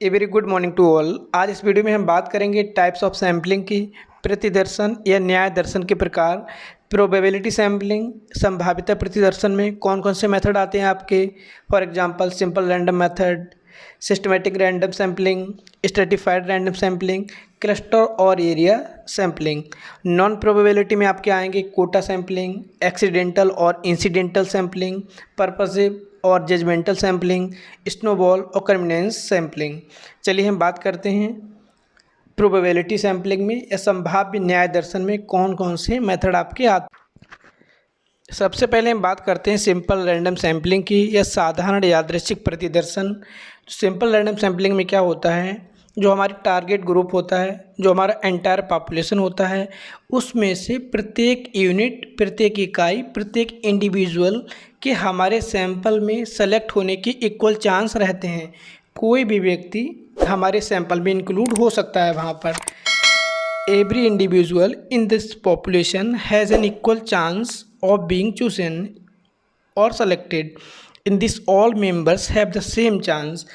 A very good morning to all. आज इस video में हम बात करेंगे टाइप्स ऑफ सैम्पलिंग की, प्रतिदर्शन या न्याय दर्शन के प्रकार, प्रोबेबिलिटी सैम्पलिंग, संभाव्यता प्रतिदर्शन में कौन कौन से मेथड आते हैं आपके, for example simple random method, systematic random sampling, stratified random sampling, cluster और एरिया सैम्पलिंग। नॉन प्रोबेबिलिटी में आपके आएंगे कोटा सैम्पलिंग, एक्सीडेंटल और इंसिडेंटल सैम्पलिंग, पर्पसिव और जजमेंटल सैम्पलिंग, स्नोबॉल और कन्वीनियंस सैम्पलिंग। चलिए हम बात करते हैं प्रोबेबिलिटी सैम्पलिंग में या संभाव्य न्याय दर्शन में कौन कौन से मेथड आपके आते हैं। सबसे पहले हम बात करते हैं सिंपल रैंडम सैम्पलिंग की या साधारण यादृच्छिक प्रतिदर्शन। सिंपल रैंडम सैम्पलिंग में क्या होता है, जो हमारी टारगेट ग्रुप होता है, जो हमारा एंटायर पॉपुलेशन होता है, उसमें से प्रत्येक यूनिट, प्रत्येक इकाई, प्रत्येक इंडिविजुअल के हमारे सैंपल में सेलेक्ट होने की इक्वल चांस रहते हैं। कोई भी व्यक्ति हमारे सैंपल में इंक्लूड हो सकता है। वहाँ पर every individual in this population has an equal chance of being chosen और selected in this all members have the same chance.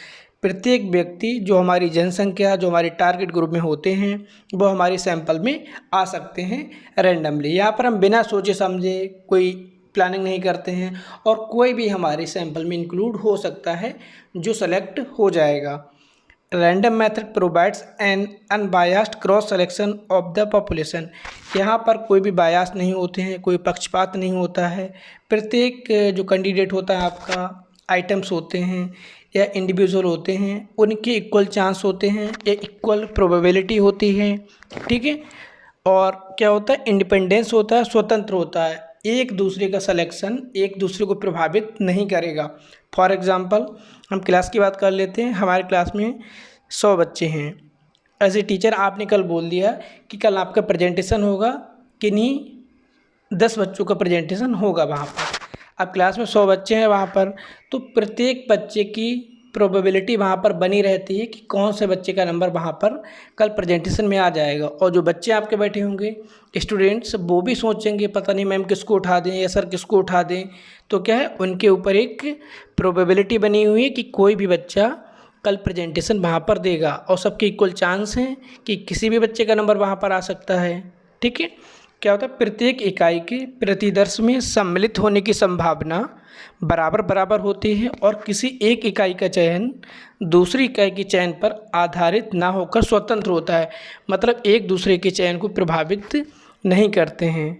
प्रत्येक व्यक्ति जो हमारी जनसंख्या, जो हमारे टारगेट ग्रुप में होते हैं, वो हमारे सैंपल में आ सकते हैं रैंडमली। यहाँ पर हम बिना सोचे समझे कोई प्लानिंग नहीं करते हैं और कोई भी हमारे सैंपल में इंक्लूड हो सकता है जो सेलेक्ट हो जाएगा। Random method provides an unbiased cross selection of the population. यहाँ पर कोई भी बायास नहीं होते हैं, कोई पक्षपात नहीं होता है। प्रत्येक जो कैंडिडेट होता है आपका, आइटम्स होते हैं या इंडिविजुअल होते हैं, उनके इक्वल चांस होते हैं या इक्वल प्रोबेबिलिटी होती है। ठीक है। और क्या होता है, इंडिपेंडेंस होता है, स्वतंत्र होता है। एक दूसरे का सिलेक्शन एक दूसरे को प्रभावित नहीं करेगा। फॉर एग्ज़ाम्पल हम क्लास की बात कर लेते हैं। हमारे क्लास में 100 बच्चे हैं। एज ए टीचर आपने कल बोल दिया कि कल आपका प्रेजेंटेशन होगा, किन्हीं 10 बच्चों का प्रेजेंटेशन होगा वहाँ पर। अब क्लास में 100 बच्चे हैं वहाँ पर, तो प्रत्येक बच्चे की प्रोबेबिलिटी वहाँ पर बनी रहती है कि कौन से बच्चे का नंबर वहाँ पर कल प्रेजेंटेशन में आ जाएगा। और जो बच्चे आपके बैठे होंगे स्टूडेंट्स, वो भी सोचेंगे पता नहीं मैम किसको उठा दें या सर किसको उठा दें। तो क्या है, उनके ऊपर एक प्रोबेबिलिटी बनी हुई है कि कोई भी बच्चा कल प्रेजेंटेशन वहाँ पर देगा और सबके इक्वल चांस हैं कि किसी भी बच्चे का नंबर वहाँ पर आ सकता है। ठीक है। क्या होता है, प्रत्येक इकाई के प्रतिदर्श में सम्मिलित होने की संभावना बराबर बराबर होती है और किसी एक इकाई का चयन दूसरी इकाई के चयन पर आधारित ना होकर स्वतंत्र होता है। मतलब एक दूसरे के चयन को प्रभावित नहीं करते हैं।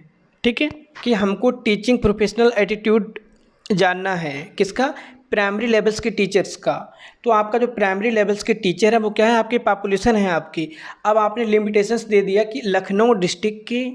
ठीक है। कि हमको टीचिंग प्रोफेशनल एटीट्यूड जानना है, किसका, प्राइमरी लेवल्स के टीचर्स का। तो आपका जो प्राइमरी लेवल्स के टीचर है वो क्या है, आपकी पॉपुलेशन है आपकी। अब आपने लिमिटेशंस दे दिया कि लखनऊ डिस्ट्रिक्ट के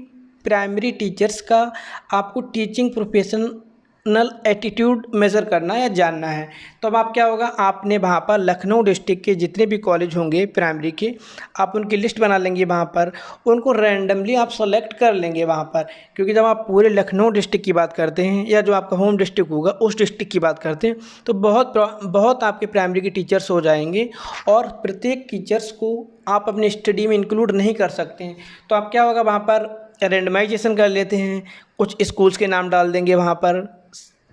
प्राइमरी टीचर्स का आपको टीचिंग प्रोफेशनल एटीट्यूड मेज़र करना या जानना है। तो अब आप क्या होगा, आपने वहाँ पर लखनऊ डिस्ट्रिक्ट के जितने भी कॉलेज होंगे प्राइमरी के, आप उनकी लिस्ट बना लेंगे वहाँ पर, उनको रैंडमली आप सेलेक्ट कर लेंगे वहाँ पर। क्योंकि जब आप पूरे लखनऊ डिस्ट्रिक्ट की बात करते हैं या जो आपका होम डिस्ट्रिक्ट होगा उस डिस्ट्रिक्ट की बात करते हैं, तो बहुत आपके प्राइमरी के टीचर्स हो जाएंगे और प्रत्येक टीचर्स को आप अपनी स्टडी में इंक्लूड नहीं कर सकते हैं। तो आप क्या होगा, वहाँ पर रैंडमाइजेशन कर लेते हैं, कुछ स्कूल्स के नाम डाल देंगे वहाँ पर।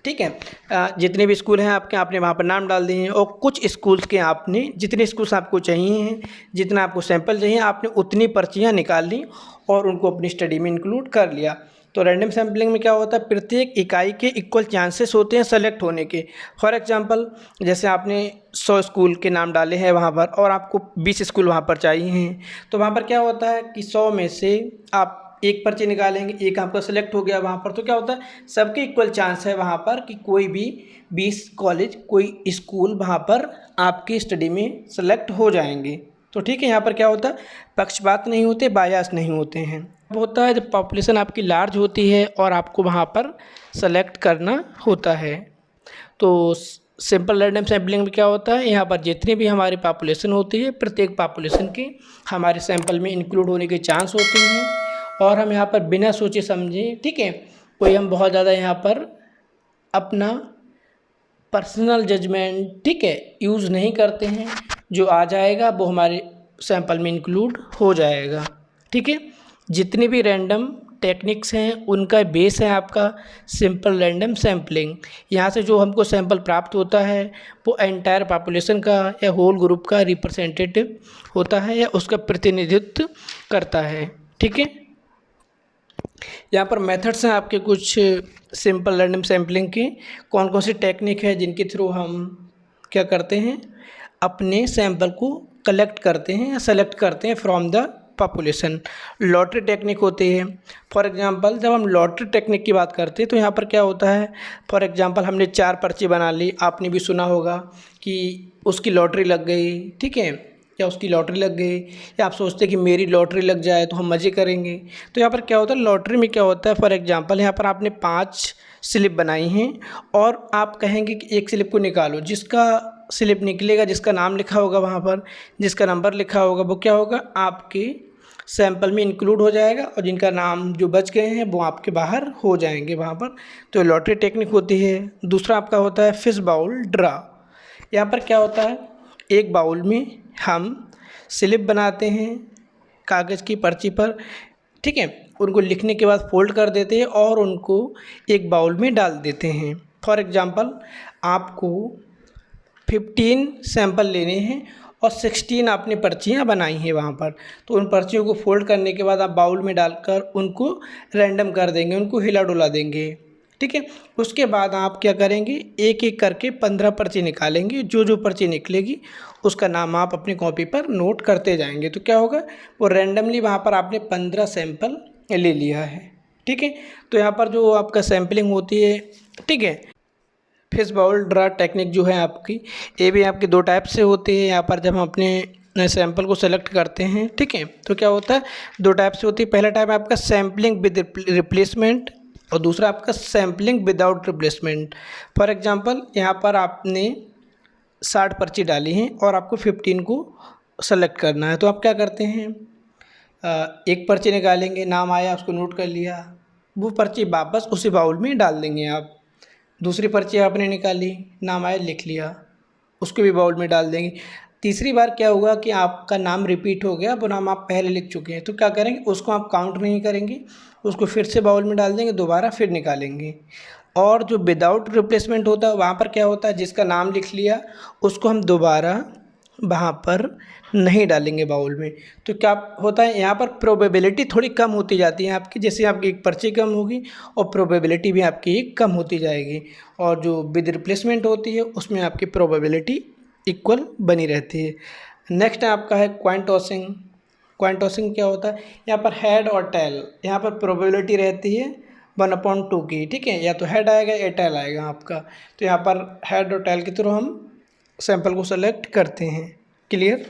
ठीक है। जितने भी स्कूल हैं आपके, आपने वहाँ पर नाम डाल दिए हैं और कुछ स्कूल्स के आपने, जितने स्कूल्स आपको चाहिए हैं, जितना आपको सैंपल चाहिए, आपने उतनी पर्चियाँ निकाल ली और उनको अपनी स्टडी में इंक्लूड कर लिया। तो रैंडम सैम्पलिंग में क्या होता है, प्रत्येक इकाई के इक्वल चांसेस होते हैं सेलेक्ट होने के। फॉर एग्जांपल जैसे आपने 100 स्कूल के नाम डाले हैं वहाँ पर और आपको 20 स्कूल वहाँ पर चाहिए हैं, तो वहाँ पर क्या होता है कि 100 में से आप एक पर्ची निकालेंगे, एक आपका सेलेक्ट हो गया वहाँ पर। तो क्या होता है, सबके इक्वल चांस है वहाँ पर कि कोई भी 20 कॉलेज, कोई स्कूल वहाँ पर आपकी स्टडी में सेलेक्ट हो जाएंगे। तो ठीक है, यहाँ पर क्या होता है, पक्षपात नहीं होते, बायास नहीं होते हैं। अब होता है जब पॉपुलेशन आपकी लार्ज होती है और आपको वहाँ पर सेलेक्ट करना होता है। तो सिंपल रैंडम सैम्पलिंग में क्या होता है, यहाँ पर जितनी भी हमारी पॉपुलेशन होती है, प्रत्येक पॉपुलेशन के हमारे सैंपल में इंक्लूड होने के चांस होते हैं और हम यहाँ पर बिना सोचे समझे, ठीक है, कोई हम बहुत ज़्यादा यहाँ पर अपना पर्सनल जजमेंट, ठीक है, यूज़ नहीं करते हैं। जो आ जाएगा वो हमारे सैंपल में इंक्लूड हो जाएगा। ठीक है। जितनी भी रैंडम टेक्निक्स हैं उनका बेस है आपका सिंपल रैंडम सैम्पलिंग। यहाँ से जो हमको सैंपल प्राप्त होता है वो एंटायर पॉपुलेशन का या होल ग्रुप का रिप्रेजेंटेटिव होता है या उसका प्रतिनिधित्व करता है। ठीक है, यहाँ पर मेथड्स हैं आपके कुछ सिंपल रैंडम सैम्पलिंग की। कौन कौन सी टेक्निक है जिनके थ्रू हम क्या करते हैं, अपने सैंपल को कलेक्ट करते हैं या सेलेक्ट करते हैं from the population. Lottery technique होती है। फॉर एग्जांपल जब हम लॉटरी टेक्निक की बात करते हैं तो यहाँ पर क्या होता है, फॉर एग्जांपल हमने 4 पर्ची बना ली, आपने भी सुना होगा कि उसकी लॉटरी लग गई, ठीक है, या उसकी लॉटरी लग गई, या आप सोचते हैं कि मेरी लॉटरी लग जाए तो हम मज़े करेंगे। तो यहाँ पर क्या होता है, लॉटरी में क्या होता है, फॉर एग्जांपल यहाँ पर आपने 5 स्लिप बनाई हैं और आप कहेंगे कि एक स्लिप को निकालो, जिसका स्लिप निकलेगा, जिसका नाम लिखा होगा वहाँ पर, जिसका नंबर लिखा होगा, वो क्या होगा, आपके सैंपल में इंक्लूड हो जाएगा, और जिनका नाम जो बच गए हैं वो आपके बाहर हो जाएंगे वहाँ पर। तो लॉटरी टेक्निक होती है। दूसरा आपका होता है फिश बाउल ड्रा। यहाँ पर क्या होता है, एक बाउल में हम स्लिप बनाते हैं कागज़ की पर्ची पर, ठीक है, उनको लिखने के बाद फोल्ड कर देते हैं और उनको एक बाउल में डाल देते हैं। फॉर एग्जांपल आपको 15 सैंपल लेने हैं और 16 आपने पर्चियाँ बनाई हैं वहाँ पर, तो उन पर्चियों को फोल्ड करने के बाद आप बाउल में डालकर उनको रैंडम कर देंगे, उनको हिला डुला देंगे, ठीक है। उसके बाद आप क्या करेंगे, एक एक करके 15 पर्ची निकालेंगे। जो जो पर्ची निकलेगी उसका नाम आप अपनी कॉपी पर नोट करते जाएंगे। तो क्या होगा, वो रैंडमली वहाँ पर आपने 15 सैंपल ले लिया है, ठीक है। तो यहाँ पर जो आपका सैम्पलिंग होती है, ठीक है, फिश बाउल ड्रा टेक्निक जो है आपकी, ये भी आपकी 2 टाइप से होती है। यहाँ पर जब हम अपने सैंपल को सेलेक्ट करते हैं, ठीक है, तो क्या होता है, 2 टाइप से होती है। पहला टाइप आपका सैम्पलिंग विद रिप्लेसमेंट और दूसरा आपका sampling without replacement. For example यहाँ पर आपने 60 पर्ची डाली हैं और आपको 15 को सेलेक्ट करना है, तो आप क्या करते हैं, एक पर्ची निकालेंगे, नाम आया उसको नोट कर लिया, वो पर्ची वापस उसी बाउल में डाल देंगे आप। दूसरी पर्ची आपने निकाली, नाम आया, लिख लिया, उसको भी बाउल में डाल देंगे। तीसरी बार क्या हुआ कि आपका नाम रिपीट हो गया, वो नाम आप पहले लिख चुके हैं, तो क्या करेंगे, उसको आप काउंट नहीं करेंगे, उसको फिर से बाउल में डाल देंगे, दोबारा फिर निकालेंगे। और जो विदाउट रिप्लेसमेंट होता है वहाँ पर क्या होता है, जिसका नाम लिख लिया उसको हम दोबारा वहाँ पर नहीं डालेंगे बाउल में। तो क्या होता है, यहाँ पर प्रोबेबिलिटी थोड़ी कम होती जाती है आपकी, जैसे आपकी एक पर्ची कम होगी और प्रोबेबिलिटी भी आपकी कम होती जाएगी। और जो विद रिप्लेसमेंट होती है उसमें आपकी प्रोबेबिलिटी इक्वल बनी रहती है। नेक्स्ट आपका है कॉइन टॉसिंग। कॉइन टॉसिंग क्या होता है, यहाँ पर हेड और टेल, यहाँ पर प्रोबेबिलिटी रहती है 1/2 की, ठीक है, या तो हेड आएगा या टेल आएगा आपका। तो यहाँ पर हेड और टेल के थ्रू हम सैंपल को सेलेक्ट करते हैं। क्लियर।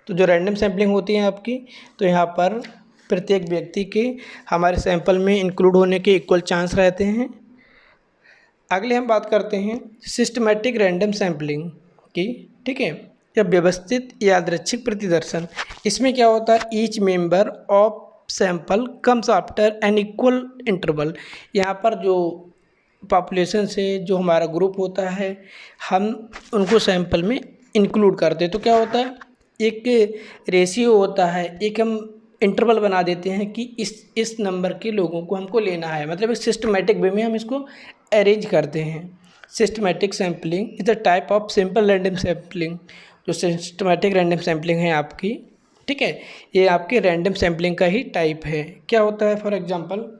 तो जो रैंडम सैम्पलिंग होती है आपकी, तो यहाँ पर प्रत्येक व्यक्ति के हमारे सैंपल में इंक्लूड होने के इक्वल चांस रहते हैं। अगले हम बात करते हैं सिस्टमैटिक रैंडम सैम्पलिंग की, ठीक है, या व्यवस्थित यादृच्छिक प्रतिदर्शन। इसमें क्या होता है, each member of sample comes after an equal interval. यहाँ पर जो पॉपुलेशन से जो हमारा ग्रुप होता है हम उनको सैंपल में इंक्लूड करते हैं। तो क्या होता है, एक रेशियो होता है, एक हम इंटरवल बना देते हैं कि इस नंबर के लोगों को हमको लेना है, मतलब एक सिस्टमेटिक वे में हम इसको अरेंज करते हैं। Systematic sampling is the type of simple random sampling. जो सिस्टमेटिक रैंडम सैम्पलिंग है आपकी, ठीक है, ये आपके रैंडम सैम्पलिंग का ही टाइप है। क्या होता है, for example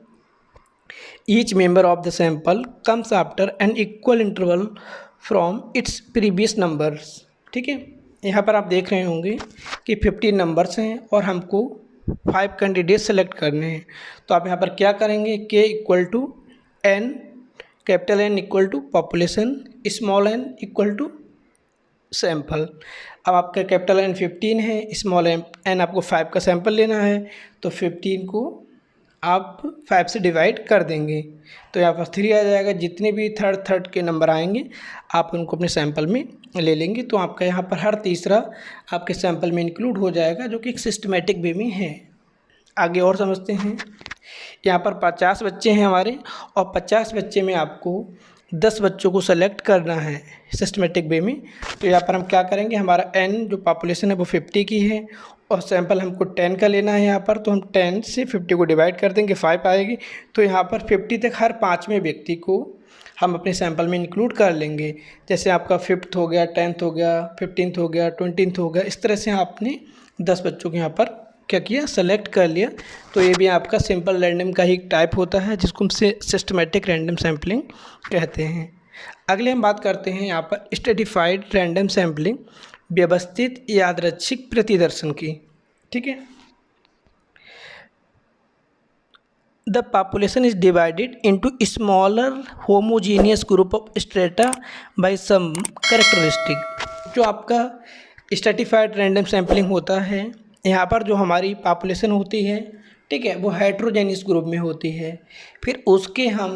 each member of the sample comes after an equal interval from its previous numbers, ठीक है। यहाँ पर आप देख रहे होंगे कि 15 नंबर्स हैं और हमको 5 कैंडिडेट सेलेक्ट करने हैं। तो आप यहाँ पर क्या करेंगे, k equal to n, capital N equal to population, small n equal to sample. अब आपका कैपिटल N 15 है, स्मॉल n आपको 5 का सैंपल लेना है, तो 15 को आप 5 से डिवाइड कर देंगे, तो यहाँ पर 3 आ जाएगा। जितने भी थर्ड के नंबर आएंगे आप उनको अपने सैंपल में ले लेंगे, तो आपका यहाँ पर हर तीसरा आपके सैंपल में इंक्लूड हो जाएगा, जो कि एक सिस्टमेटिक वे में है। आगे और समझते हैं। यहाँ पर 50 बच्चे हैं हमारे, और 50 बच्चे में आपको 10 बच्चों को सेलेक्ट करना है सिस्टमेटिक वे में। तो यहाँ पर हम क्या करेंगे, हमारा n जो पॉपुलेशन है वो 50 की है और सैंपल हमको 10 का लेना है यहाँ पर, तो हम 10 से 50 को डिवाइड कर देंगे, 5 आएगी। तो यहाँ पर 50 तक हर 5वें व्यक्ति को हम अपने सैंपल में इंक्लूड कर लेंगे। जैसे आपका 5th हो गया, 10th हो गया, 15th हो गया, 20th हो गया, इस तरह से आपने 10 बच्चों को यहाँ पर क्या किया, सेलेक्ट कर लिया। तो ये भी आपका सिंपल रैंडम का ही टाइप होता है, जिसको हम सिस्टमेटिक रैंडम सैम्पलिंग कहते हैं। अगले हम बात करते हैं यहाँ पर स्ट्रेटिफाइड रैंडम सैम्पलिंग, व्यवस्थित यादृच्छिक प्रतिदर्शन की। ठीक है, the population is divided into smaller homogeneous group of strata by some characteristic. जो आपका स्ट्रेटिफाइड रैंडम सैम्पलिंग होता है, यहाँ पर जो हमारी पॉपुलेशन होती है, ठीक है, वो हेट्रोजेनियस ग्रुप में होती है। फिर उसके हम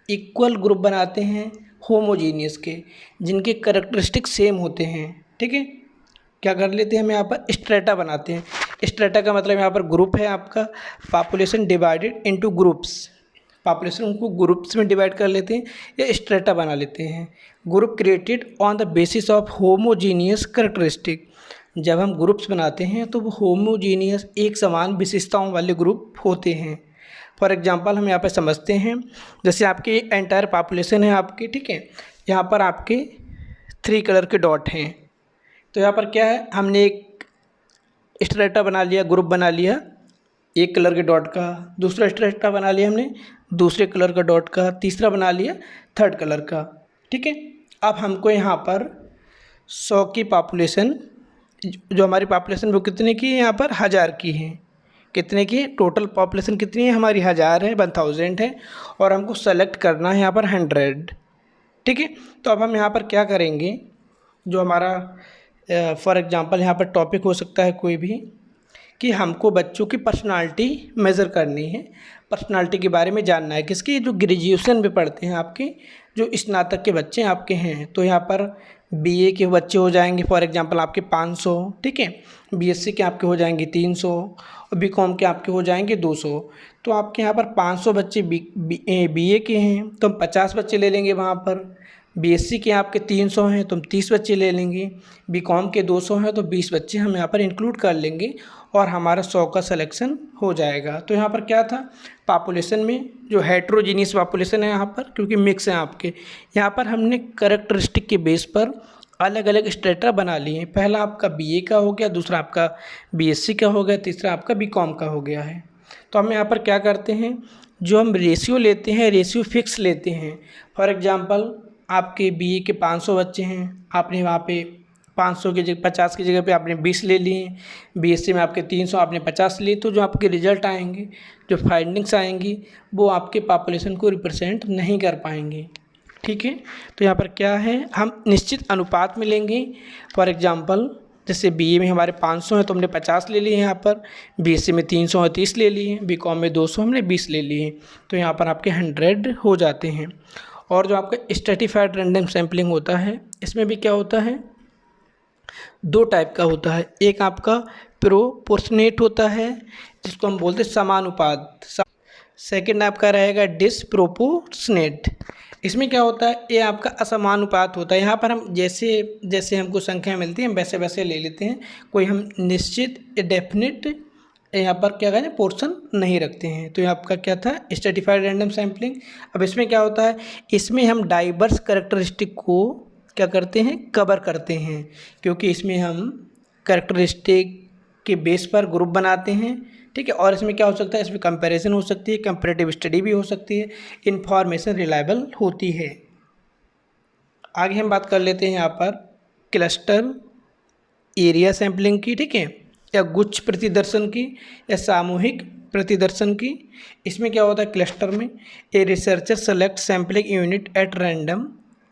इक्वल ग्रुप बनाते हैं होमोजीनियस के, जिनके कैरेक्टरिस्टिक सेम होते हैं। ठीक है, क्या कर लेते हैं हम यहाँ पर स्ट्रेटा बनाते हैं। स्ट्रेटा का मतलब यहाँ पर ग्रुप है आपका, population divided into groups, population को ग्रुप्स में डिवाइड कर लेते हैं या स्ट्रेटा बना लेते हैं। Group created on the basis of homogeneous characteristic. जब हम ग्रुप्स बनाते हैं तो वो होमोजीनियस एक समान विशेषताओं वाले ग्रुप होते हैं। फॉर एग्जांपल हम यहाँ पर समझते हैं, जैसे आपकी एंटायर पॉपुलेशन है आपकी, ठीक है, यहाँ पर आपके 3 कलर के डॉट हैं। तो यहाँ पर क्या है, हमने एक स्ट्रेटा बना लिया, ग्रुप बना लिया एक कलर के डॉट का, दूसरा स्ट्रेटा बना लिया हमने दूसरे कलर का डॉट का, तीसरा बना लिया 3rd कलर का। ठीक है, अब हमको यहाँ पर 100 की पॉपुलेशन, जो हमारी पॉपुलेशन वो कितने की है, यहाँ पर 1000 की है। कितने की टोटल पॉपुलेशन कितनी है हमारी, 1000 है, 1000 है, और हमको सेलेक्ट करना है यहाँ पर 100। ठीक है, तो अब हम यहाँ पर क्या करेंगे, जो हमारा फॉर एग्जांपल यहाँ पर टॉपिक हो सकता है कोई भी, कि हमको बच्चों की पर्सनालिटी मेज़र करनी है, पर्सनालिटी के बारे में जानना है। किसकी, जो ग्रेजुएशन में पढ़ते हैं आपके, जो स्नातक के बच्चे आपके हैं। तो यहाँ पर बीए के बच्चे हो जाएंगे फॉर एग्जांपल आपके 500, ठीक है, बीएससी के आपके हो जाएंगे 300 और बीकॉम के आपके हो जाएंगे 200। तो आपके यहाँ पर 500 बच्चे बीए के हैं तो हम 50 बच्चे ले लेंगे वहाँ पर। बीएससी के आपके 300 हैं तो हम 30 बच्चे ले लेंगे। बीकॉम के 200 हैं तो 20 बच्चे हम यहाँ पर इंक्लूड कर लेंगे और हमारा 100 का सिलेक्शन हो जाएगा। तो यहाँ पर क्या था, पॉपुलेशन में जो हेट्रोजीनियस पॉपुलेशन है यहाँ पर, क्योंकि मिक्स है आपके, यहाँ पर हमने कैरेक्टरिस्टिक के बेस पर अलग अलग स्ट्रेटा बना लिए। पहला आपका बीए का हो गया, दूसरा आपका बीएससी का हो गया, तीसरा आपका बीकॉम का हो गया है। तो हम यहाँ पर क्या करते हैं, जो हम रेशियो लेते हैं, रेशियो फिक्स लेते हैं। फॉर एग्जांपल आपके बीए के 500 बच्चे हैं, आपने वहाँ पे 500 की जगह 50 की जगह पे आपने 20 ले लिए। बीएससी में आपके 300, आपने 50 लिए। तो जो आपके रिजल्ट आएंगे, जो फाइंडिंग्स आएंगी, वो आपके पॉपुलेशन को रिप्रेजेंट नहीं कर पाएंगे। ठीक है, तो यहाँ पर क्या है, हम निश्चित अनुपात में लेंगे। फॉर एग्जांपल जैसे बीए में हमारे 500 हैं तो हमने 50 ले लिए यहाँ पर, बीएससी में 300 है 30 ले लिए, बीकॉम में 200 हमने 20 ले लिए। तो यहाँ पर आपके 100 हो जाते हैं। और जो आपका स्ट्रेटिफाइड रैंडम सैम्पलिंग होता है, इसमें भी क्या होता है, 2 टाइप का होता है। एक आपका प्रोपोर्शनेट होता है, जिसको हम बोलते हैं समानुपात। सेकंड आपका रहेगा डिसप्रोपोर्शनेट। इसमें क्या होता है, ये आपका असमानुपात होता है। यहाँ पर हम जैसे जैसे हमको संख्या मिलती है हम वैसे वैसे ले लेते हैं, कोई हम निश्चित डेफिनेट यहाँ पर क्या कहते हैं पोर्शन नहीं रखते हैं। तो ये आपका क्या था, स्ट्रेटिफाइड रैंडम सैम्पलिंग। अब इसमें क्या होता है, इसमें हम डाइवर्स कैरेक्टरिस्टिक को क्या करते हैं, कवर करते हैं, क्योंकि इसमें हम कैरेक्टरिस्टिक के बेस पर ग्रुप बनाते हैं। ठीक है, और इसमें क्या हो सकता है, इसमें कंपैरिजन हो सकती है, कंपैरेटिव स्टडी भी हो सकती है, इन्फॉर्मेशन रिलायबल होती है। आगे हम बात कर लेते हैं यहाँ पर क्लस्टर एरिया सैम्पलिंग की, ठीक है, या गुच्छ प्रतिदर्शन की या सामूहिक प्रतिदर्शन की। इसमें क्या होता है, क्लस्टर में a researcher select sampling unit at random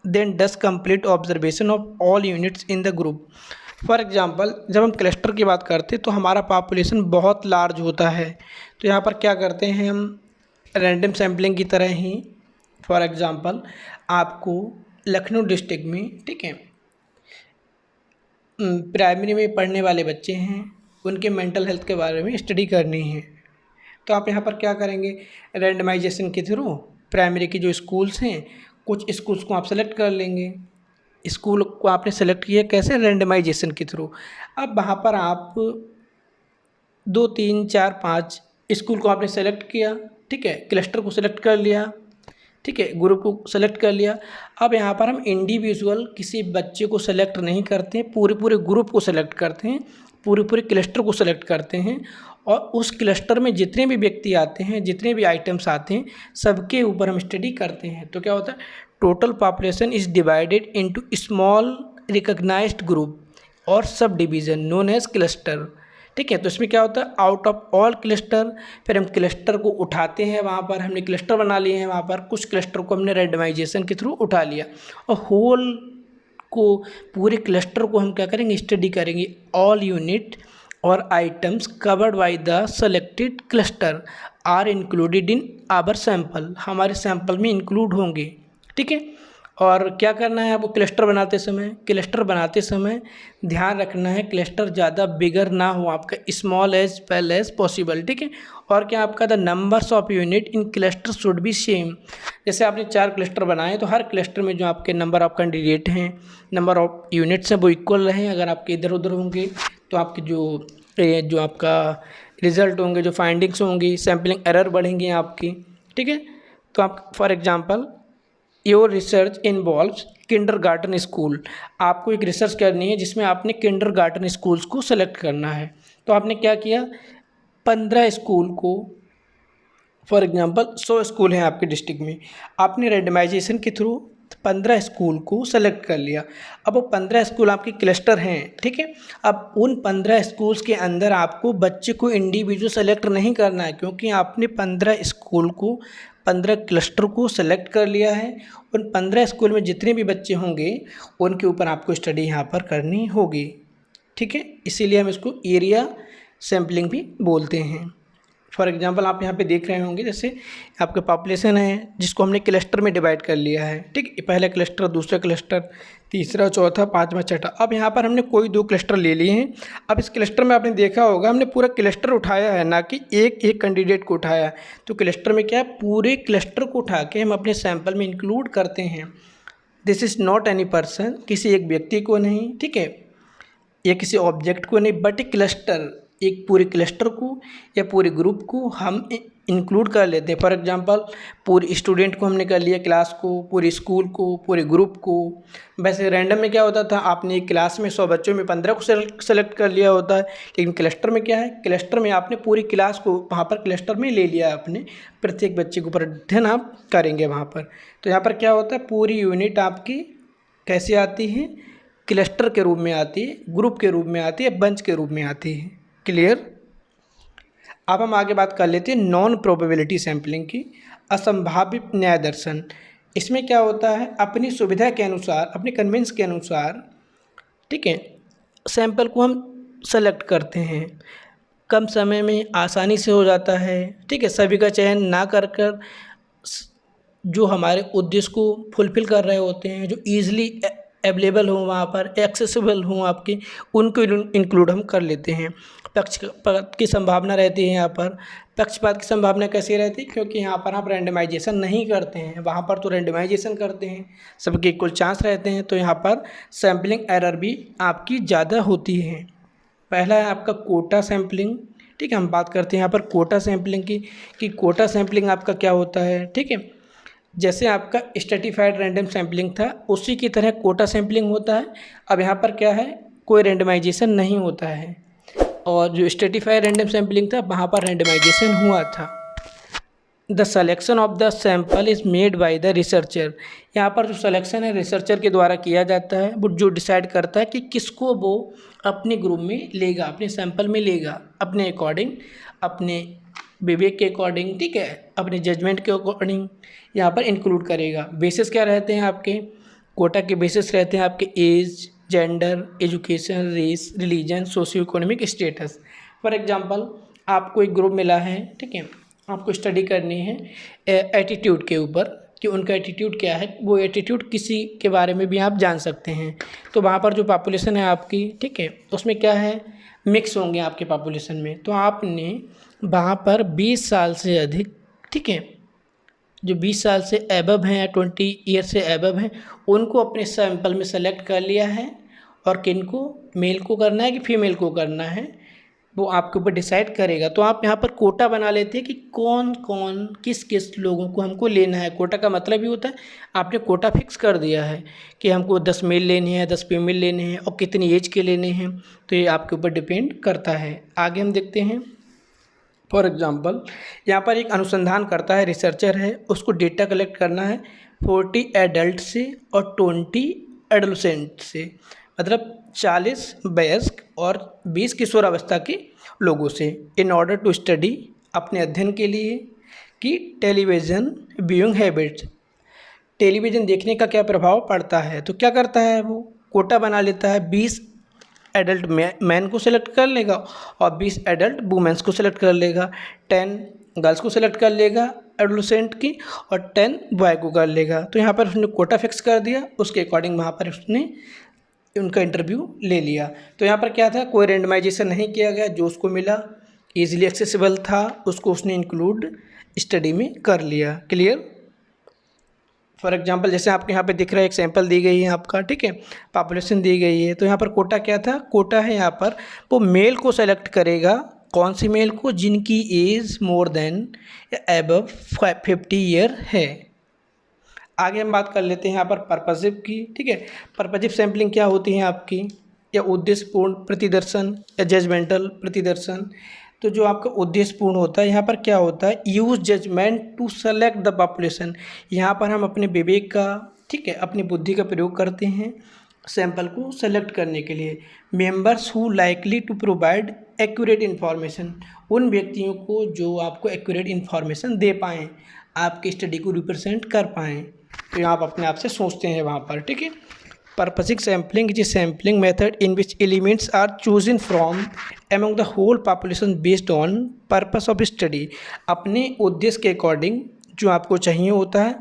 then does complete observation of all units in the group. For example जब हम क्लस्टर की बात करते हैं तो हमारा पॉपुलेशन बहुत लार्ज होता है। तो यहाँ पर क्या करते हैं हम, रैंडम सैम्पलिंग की तरह ही फॉर एग्जांपल आपको लखनऊ डिस्ट्रिक्ट में, ठीक है, प्राइमरी में पढ़ने वाले बच्चे हैं, उनके मेंटल हेल्थ के बारे में स्टडी करनी है। तो आप यहाँ पर क्या करेंगे, रैंडमाइजेशन के थ्रू प्राइमरी के जो स्कूल्स हैं, कुछ स्कूल्स को आप सेलेक्ट कर लेंगे। स्कूल को आपने सेलेक्ट किया कैसे, रैंडमाइजेशन के थ्रू। अब वहाँ पर आप 2 3 4 5 स्कूल को आपने सेलेक्ट किया, ठीक है, क्लस्टर को सेलेक्ट कर लिया, ठीक है, ग्रुप को सेलेक्ट कर लिया। अब यहाँ पर हम इंडिविजुअल किसी बच्चे को सेलेक्ट नहीं करते हैं, पूरे पूरे ग्रुप को सेलेक्ट करते हैं, पूरे पूरे क्लस्टर को सेलेक्ट करते हैं और उस क्लस्टर में जितने भी व्यक्ति आते हैं, जितने भी आइटम्स आते हैं, सबके ऊपर हम स्टडी करते हैं। तो क्या होता है, total population is divided into small recognised group और sub division known as cluster, ठीक है। तो इसमें क्या होता है, आउट ऑफ ऑल क्लस्टर, फिर हम क्लस्टर को उठाते हैं, वहाँ पर हमने क्लस्टर बना लिए हैं, वहाँ पर कुछ क्लस्टर को हमने रैंडमाइजेशन के थ्रू उठा लिया और होल को, पूरे क्लस्टर को हम क्या करेंगे, स्टडी करेंगे। ऑल यूनिट और items covered by the selected cluster are included in our sample, हमारे सैंपल में इंक्लूड होंगे, ठीक है। और क्या करना है आपको, क्लस्टर बनाते समय ध्यान रखना है क्लस्टर ज़्यादा बिगर ना हो, आपका small as well as possible, ठीक है। और क्या आपका the numbers of unit in cluster should be same, जैसे आपने 4 क्लस्टर बनाए तो हर क्लस्टर में जो आपके नंबर ऑफ कैंडिडेट हैं, नंबर ऑफ यूनिट्स हैं, वो इक्वल रहें। अगर आपके इधर उधर होंगे तो आपके जो आपका रिजल्ट होंगे, जो फाइंडिंग्स होंगी, सैम्पलिंग एरर बढ़ेंगी आपकी, ठीक है। तो आप for example your research involves kindergarten school, आपको एक रिसर्च करनी है जिसमें आपने किंडरगार्टन स्कूल्स को सेलेक्ट करना है। तो आपने क्या किया, 15 स्कूल को, फॉर एग्जांपल 100 स्कूल हैं आपके डिस्ट्रिक्ट में, आपने रेंडमाइजेशन के थ्रू 15 स्कूल को सेलेक्ट कर लिया। अब वो 15 स्कूल आपके क्लस्टर हैं, ठीक है। अब उन 15 स्कूल्स के अंदर आपको बच्चे को इंडिविजुअल सेलेक्ट नहीं करना है, क्योंकि आपने 15 स्कूल को, 15 क्लस्टर को सेलेक्ट कर लिया है। उन 15 स्कूल में जितने भी बच्चे होंगे उनके ऊपर आपको स्टडी यहाँ पर करनी होगी, ठीक है। इसीलिए हम इसको एरिया सैम्पलिंग भी बोलते हैं। फॉर एग्जांपल आप यहाँ पे देख रहे होंगे, जैसे आपके पॉपुलेशन है जिसको हमने क्लस्टर में डिवाइड कर लिया है, ठीक, पहला क्लस्टर, दूसरा क्लस्टर, तीसरा, चौथा, पाँचवा, छठा। अब यहाँ पर हमने कोई 2 क्लस्टर ले लिए हैं। अब इस क्लस्टर में आपने देखा होगा हमने पूरा क्लस्टर उठाया है, ना कि एक एक कैंडिडेट को उठाया है। तो क्लस्टर में क्या है, पूरे क्लस्टर को उठा के हम अपने सैंपल में इंक्लूड करते हैं। This is not any person, किसी एक व्यक्ति को नहीं, ठीक है, या किसी ऑब्जेक्ट को नहीं, बट ए क्लस्टर, एक पूरे क्लस्टर को या पूरे ग्रुप को हम इंक्लूड कर लेते हैं। फॉर एग्जांपल पूरे स्टूडेंट को हमने कर लिया, क्लास को, पूरे स्कूल को, पूरे ग्रुप को। वैसे रैंडम में क्या होता था, आपने एक क्लास में 100 बच्चों में 15 को सेलेक्ट कर लिया होता है, लेकिन क्लस्टर में क्या है, क्लस्टर में आपने पूरी क्लास को वहाँ पर क्लस्टर में ले लिया, आपने प्रत्येक बच्चे के ऊपर अध्ययन आप करेंगे वहाँ पर। तो यहाँ पर क्या होता है, पूरी यूनिट आपकी कैसे आती है, क्लस्टर के रूप में आती है, ग्रुप के रूप में आती है, बंच के रूप में आती है। क्लियर। अब हम आगे बात कर लेते हैं नॉन प्रोबेबिलिटी सैम्पलिंग की, असंभावित न्याय दर्शन। इसमें क्या होता है, अपनी सुविधा के अनुसार, अपने कन्वेंस के अनुसार, ठीक है, सैंपल को हम सेलेक्ट करते हैं, कम समय में आसानी से हो जाता है, ठीक है। सभी का चयन ना कर कर जो हमारे उद्देश्य को फुलफ़िल कर रहे होते हैं, जो ईज़िली अवेलेबल हों, वहाँ पर एक्सेसिबल हों आपके, उनको इंक्लूड हम कर लेते हैं। पक्षपात की संभावना रहती है यहाँ पर। पक्षपात की संभावना कैसी रहती है, क्योंकि यहाँ पर आप रैंडमाइजेशन नहीं करते हैं, वहाँ पर तो रैंडमाइजेशन करते हैं, सबके इक्वल चांस रहते हैं, तो यहाँ पर सैम्पलिंग एरर भी आपकी ज़्यादा होती है। पहला है आपका कोटा सैम्पलिंग, ठीक है। हम बात करते हैं यहाँ पर कोटा सैम्पलिंग की, कि कोटा सैम्पलिंग आपका क्या होता है, ठीक है। जैसे आपका स्ट्रैटिफाइड रैंडम सैम्पलिंग था, उसी की तरह कोटा सैम्पलिंग होता है। अब यहाँ पर क्या है, कोई रैंडमाइजेशन नहीं होता है, और जो स्ट्रैटिफाइड रैंडम सैम्पलिंग था वहाँ पर रैंडमाइजेशन हुआ था। The selection of the sample is made by the researcher, यहाँ पर जो सलेक्शन है रिसर्चर के द्वारा किया जाता है, वो जो डिसाइड करता है कि किसको वो अपने ग्रुप में लेगा, अपने सैंपल में लेगा, अपने अकॉर्डिंग, अपने विवेक के अकॉर्डिंग, ठीक है, अपने जजमेंट के अकॉर्डिंग यहाँ पर इंक्लूड करेगा। बेसिस क्या रहते हैं आपके कोटा के, बेसिस रहते हैं आपके age, gender, education, race, religion, socio economic status. For example आपको एक ग्रुप मिला है, ठीक है, आपको स्टडी करनी है एटीट्यूड के ऊपर, कि उनका एटीट्यूड क्या है, वो एटीट्यूड किसी के बारे में भी आप जान सकते हैं। तो वहाँ पर जो पॉपुलेशन है आपकी, ठीक है, उसमें क्या है, मिक्स होंगे आपके पॉपुलेशन में। तो आपने वहाँ पर 20 साल से अधिक, ठीक है, जो 20 साल से एबव हैं या 20 ईयर से एबव हैं, उनको अपने सैंपल में सेलेक्ट कर लिया है। और किनको, मेल को करना है कि फीमेल को करना है, वो आपके ऊपर डिसाइड करेगा। तो आप यहाँ पर कोटा बना लेते हैं कि कौन कौन किस किस लोगों को हमको लेना है। कोटा का मतलब ये होता है आपने कोटा फिक्स कर दिया है कि हमको 10 मेल लेने हैं, 10 फीमेल लेने हैं और कितनी एज के लेने हैं, तो ये आपके ऊपर डिपेंड करता है। आगे हम देखते हैं। फॉर एग्जांपल यहाँ पर एक अनुसंधान करता है, रिसर्चर है, उसको डेटा कलेक्ट करना है 40 एडल्ट से और 20 एडोलसेंट से, मतलब 40 वयस्क और 20 किशोरावस्था के लोगों से, इन ऑर्डर टू स्टडी, अपने अध्ययन के लिए, कि टेलीविज़न व्यूइंग हैबिट्स, टेलीविज़न देखने का क्या प्रभाव पड़ता है। तो क्या करता है वो कोटा बना लेता है, 20 एडल्ट मैन को सेलेक्ट कर लेगा और 20 एडल्ट वुमेंस को सेलेक्ट कर लेगा, 10 गर्ल्स को सेलेक्ट कर लेगा एडोलसेंट की और 10 बॉय को कर लेगा। तो यहाँ पर उसने कोटा फिक्स कर दिया, उसके अकॉर्डिंग वहाँ पर उसने उनका इंटरव्यू ले लिया। तो यहाँ पर क्या था, कोई रेंडमाइजेशन नहीं किया गया, जो उसको मिला ईजिली एक्सेसिबल था उसको उसने इंक्लूड स्टडी में कर लिया। क्लियर। फॉर एग्जांपल जैसे आपके यहाँ पे दिख रहा है, एक सैंपल दी गई है आपका, ठीक है, पॉपुलेशन दी गई है। तो यहाँ पर कोटा क्या था, कोटा है यहाँ पर वो मेल को सेलेक्ट करेगा, कौन सी मेल को, जिनकी एज मोर देन या एबव 50 ईयर है। आगे हम बात कर लेते हैं यहाँ पर पर्पसिव की, ठीक है। पर्पसिव सैम्पलिंग क्या होती है आपकी, या उद्देश्यपूर्ण प्रतिदर्शन या जजमेंटल प्रतिदर्शन। तो जो आपका उद्देश्यपूर्ण होता है, यहाँ पर क्या होता है, use judgement to select the population, यहाँ पर हम अपने विवेक का, ठीक है, अपनी बुद्धि का प्रयोग करते हैं सैंपल को सेलेक्ट करने के लिए। Members who likely to provide accurate information, उन व्यक्तियों को जो आपको एक्यूरेट इन्फॉर्मेशन दे पाएँ, आपकी स्टडी को रिप्रेजेंट कर पाएँ। तो यहाँ आप अपने आप से सोचते हैं वहाँ पर, ठीक है। Purposive sampling is a sampling method in which elements are chosen from among the whole population based on purpose of study। अपने उद्देश्य के अकॉर्डिंग जो आपको चाहिए होता है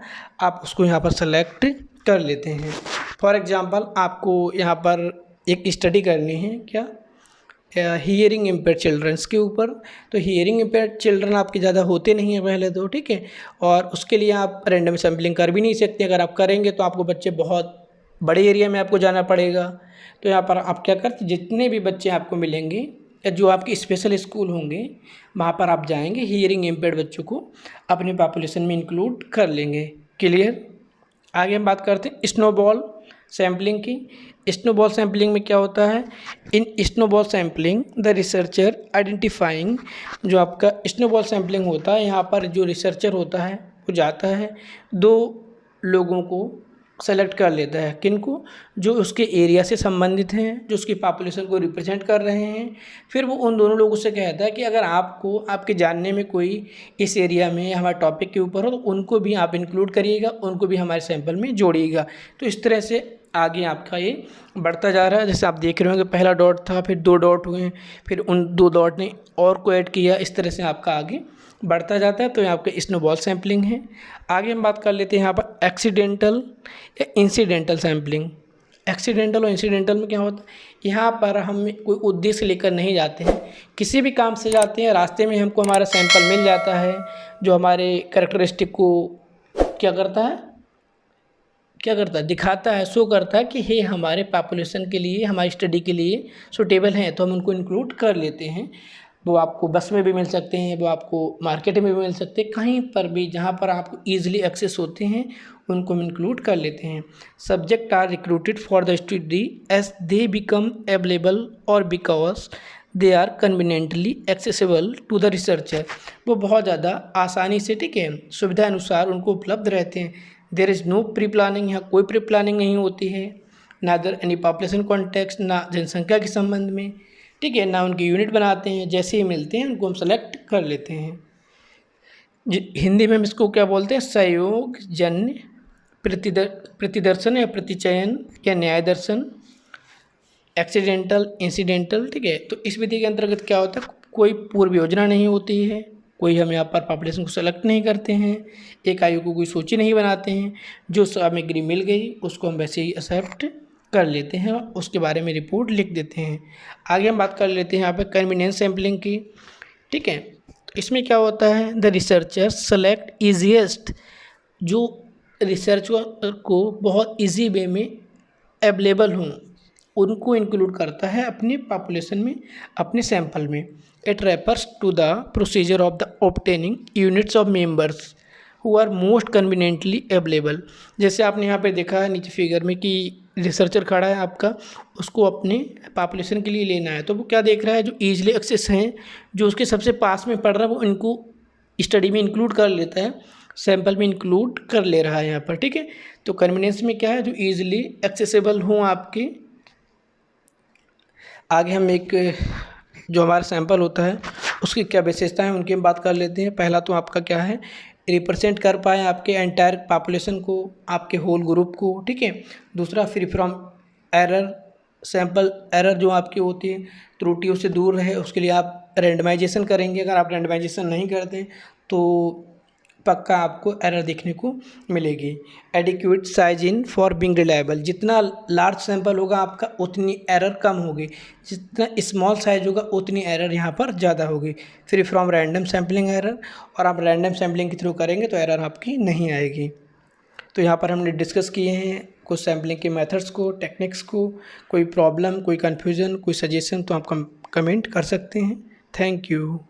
आप उसको यहाँ पर सेलेक्ट कर लेते हैं। फॉर एग्जांपल आपको यहाँ पर एक स्टडी करनी है, क्या, हियरिंग इम्पेयर्ड चिल्ड्रंस के ऊपर। तो हियरिंग इम्पेयर्ड चिल्ड्रन आपके ज़्यादा होते नहीं हैं पहले तो, ठीक है, और उसके लिए आप रैंडम सैम्पलिंग कर भी नहीं सकते। अगर आप करेंगे तो आपको बच्चे बहुत बड़े एरिया में आपको जाना पड़ेगा। तो यहाँ पर आप क्या करते, जितने भी बच्चे आपको मिलेंगे या जो आपके स्पेशल स्कूल होंगे वहाँ पर आप जाएंगे, हियरिंग इम्पेयर्ड बच्चों को अपनी पॉपुलेशन में इंक्लूड कर लेंगे। क्लियर। आगे हम बात करते हैं स्नोबॉल सैम्पलिंग की। स्नोबॉल सैम्पलिंग में क्या होता है, in snowball sampling the researcher identifying, जो आपका स्नोबॉल सैम्पलिंग होता है यहाँ पर जो रिसर्चर होता है वो जाता है 2 लोगों को सेलेक्ट कर लेता है, किनको, जो उसके एरिया से संबंधित हैं, जो उसकी पॉपुलेशन को रिप्रेजेंट कर रहे हैं। फिर वो उन दोनों लोगों से कहता है कि अगर आपको आपके जानने में कोई इस एरिया में हमारे टॉपिक के ऊपर हो तो उनको भी आप इंक्लूड करिएगा, उनको भी हमारे सैंपल में जोड़िएगा। तो इस तरह से आगे आपका ये बढ़ता जा रहा है। जैसे आप देख रहे होंगे पहला डॉट था, फिर 2 डॉट हुए, फिर उन 2 डॉट ने और को ऐड किया, इस तरह से आपका आगे बढ़ता जाता है। तो यहाँ पे स्नोबॉल सैम्पलिंग है। आगे हम बात कर लेते हैं यहाँ पर एक्सीडेंटल या इंसिडेंटल सैम्पलिंग। एक्सीडेंटल और इंसिडेंटल में क्या होता है, यहाँ पर हम कोई उद्देश्य लेकर नहीं जाते हैं, किसी भी काम से जाते हैं, रास्ते में हमको हमारा सैंपल मिल जाता है जो हमारे कैरेक्टरिस्टिक को क्या करता है, दिखाता है, शो करता है कि ये हमारे पॉपुलेशन के लिए, हमारी स्टडी के लिए सूटेबल हैं, तो हम उनको इंक्लूड कर लेते हैं। वो आपको बस में भी मिल सकते हैं, वो आपको मार्केट में भी मिल सकते हैं, कहीं पर भी जहाँ पर आपको ईजिली एक्सेस होते हैं उनको हम इंक्लूड कर लेते हैं। Subject are recruited for the study as they become available और because they are conveniently accessible to the researcher. वो बहुत ज़्यादा आसानी से, ठीक है, सुविधा अनुसार उनको उपलब्ध रहते हैं। There is no pre planning, यहाँ कोई प्री प्लानिंग नहीं होती है, नादर एनी पॉपुलेशन कॉन्टेक्स्ट, ना जनसंख्या के संबंध में, ठीक है, ना उनकी यूनिट बनाते हैं, जैसे ही मिलते हैं उनको हम सेलेक्ट कर लेते हैं। हिंदी में हम इसको क्या बोलते हैं, सहयोग जन्य प्रतिदर्शन या प्रतिचयन या न्याय दर्शन, एक्सीडेंटल, इंसिडेंटल, ठीक है। तो इस विधि के अंतर्गत क्या होता है, कोई पूर्व योजना नहीं होती है, कोई हम यहाँ पर पॉपुलेशन को सेलेक्ट नहीं करते हैं, एक आयु को कोई सूची नहीं बनाते हैं, जो सामग्री मिल गई उसको हम वैसे ही एक्सेप्ट कर लेते हैं, उसके बारे में रिपोर्ट लिख देते हैं। आगे हम बात कर लेते हैं यहाँ पे कन्वीनियंस सैम्पलिंग की, ठीक है। तो इसमें क्या होता है, द रिसर्चर सेलेक्ट ईजीएस्ट, जो रिसर्च को बहुत ईजी वे में अवेलेबल हों, उनको इंक्लूड करता है अपनी पॉपुलेशन में, अपने सैंपल में। It refers to the procedure of the obtaining units of members who are most conveniently available. जैसे आपने यहाँ पे देखा है नीचे फिगर में कि रिसर्चर खड़ा है आपका, उसको अपने पॉपुलेशन के लिए लेना है, तो वो क्या देख रहा है, जो ईजिली एक्सेस हैं, जो उसके सबसे पास में पड़ रहा है, वो इनको स्टडी में इंक्लूड कर लेता है, सैंपल में इंक्लूड कर ले रहा है यहाँ पर, ठीक है। तो कन्वीनियंस में क्या है, जो ईजिली एक्सेसिबल हों आपके। आगे हम एक जो हमारा सैंपल होता है उसकी क्या विशेषताएं हैं उनकी हम बात कर लेते हैं। पहला तो आपका क्या है, रिप्रेजेंट कर पाए आपके एंटायर पॉपुलेशन को, आपके होल ग्रुप को, ठीक है। दूसरा, free from error, sample error जो आपकी होती है, त्रुटियों से दूर रहे, उसके लिए आप रैंडमाइजेशन करेंगे। अगर आप रैंडमाइजेशन नहीं करते तो पक्का आपको एरर देखने को मिलेगी। Adequate size in for being reliable, जितना लार्ज सैंपल होगा आपका उतनी एरर कम होगी, जितना स्मॉल साइज होगा उतनी एरर यहाँ पर ज़्यादा होगी। Free from random sampling error, और आप रैंडम सैम्पलिंग के थ्रू करेंगे तो एरर आपकी नहीं आएगी। तो यहाँ पर हमने डिस्कस किए हैं कुछ सैम्पलिंग के मेथड्स को, टेक्निक्स को। कोई प्रॉब्लम, कोई कन्फ्यूज़न, कोई सजेशन तो आप कमेंट कर सकते हैं। Thank you.